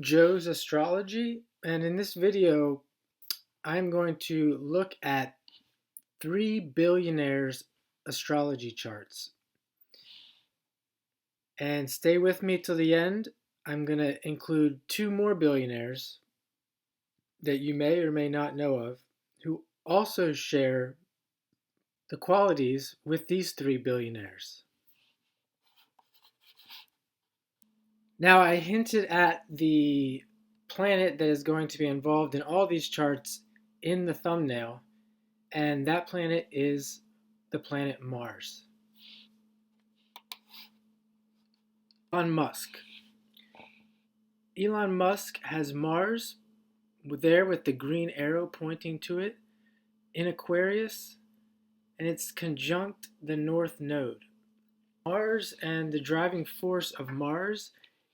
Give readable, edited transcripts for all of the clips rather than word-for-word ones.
Joe's Astrology, and in this video I'm going to look at 3 billionaires' astrology charts. And stay with me till the end. I'm going to include 2 more billionaires that you may or may not know of who also share the qualities with these 3 billionaires. Now, I hinted at the planet that is going to be involved in all these charts in the thumbnail, and that planet is the planet Mars. Elon Musk. Elon Musk has Mars there with the green arrow pointing to it in Aquarius, and it's conjunct the North Node. Mars and the driving force of Mars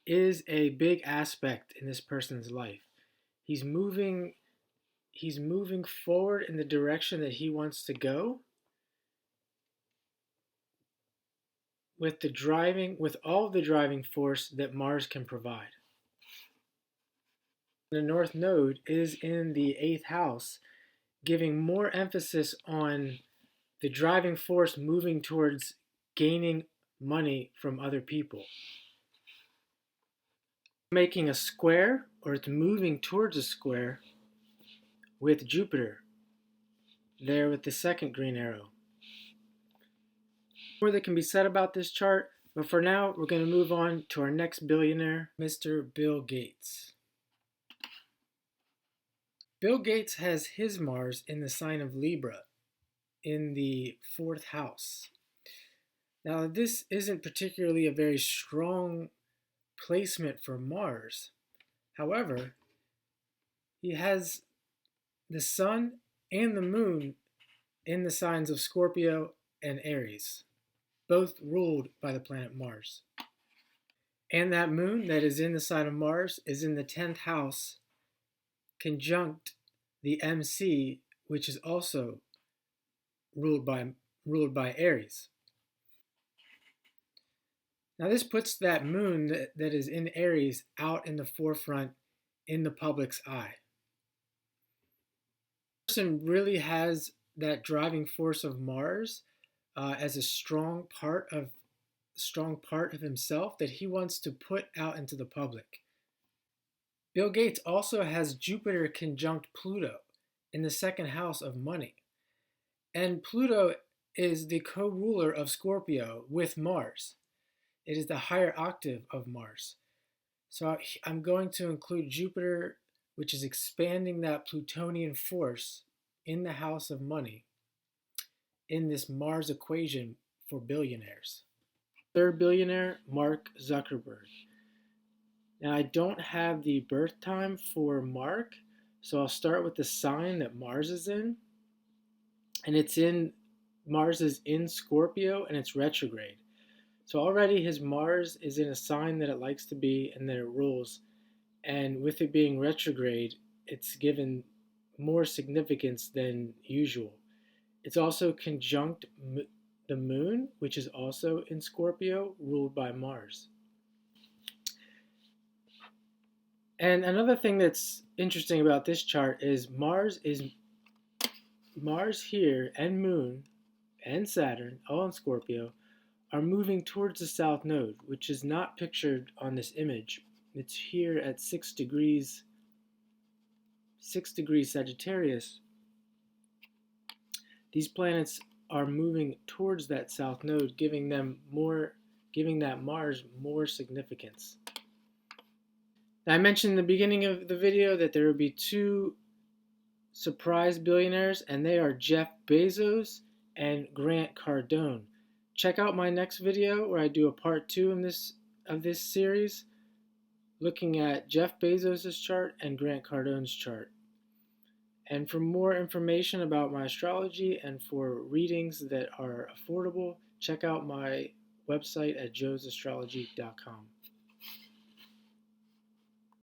is a big aspect in this person's life. He's moving forward in the direction that he wants to go with all the driving force that Mars can provide. The North Node is in the 8th house, giving more emphasis on the driving force moving towards gaining money from other people. Making a square, or it's moving towards a square with Jupiter there with the second green arrow. More that can be said about this chart, but for now we're going to move on to our next billionaire, Mr. Bill Gates. Bill Gates has his Mars in the sign of Libra in the 4th house. Now, this isn't particularly a very strong placement for Mars. However, he has the Sun and the Moon in the signs of Scorpio and Aries, both ruled by the planet Mars. And that Moon that is in the sign of Mars is in the 10th house, conjunct the MC, which is also ruled by Aries. Now this puts that Moon that is in Aries out in the forefront in the public's eye. The person really has that driving force of Mars as a strong part of himself that he wants to put out into the public. Bill Gates also has Jupiter conjunct Pluto in the 2nd house of money. And Pluto is the co-ruler of Scorpio with Mars. It is the higher octave of Mars. So I'm going to include Jupiter, which is expanding that Plutonian force in the house of money, in this Mars equation for billionaires. 3rd billionaire, Mark Zuckerberg. Now, I don't have the birth time for Mark, so I'll start with the sign that Mars is in. And Mars is in Scorpio and it's retrograde. So already his Mars is in a sign that it likes to be and that it rules. And with it being retrograde, it's given more significance than usual. It's also conjunct the Moon, which is also in Scorpio, ruled by Mars. And another thing that's interesting about this chart is Mars here and Moon and Saturn, all in Scorpio, are moving towards the South Node, which is not pictured on this image. It's here at 6 degrees Sagittarius. These planets are moving towards that South Node, giving that Mars more significance. Now, I mentioned in the beginning of the video that there would be 2 surprise billionaires, and they are Jeff Bezos and Grant Cardone. Check out my next video where I do a part 2 of this series, looking at Jeff Bezos' chart and Grant Cardone's chart. And for more information about my astrology and for readings that are affordable, check out my website at joesastrology.com.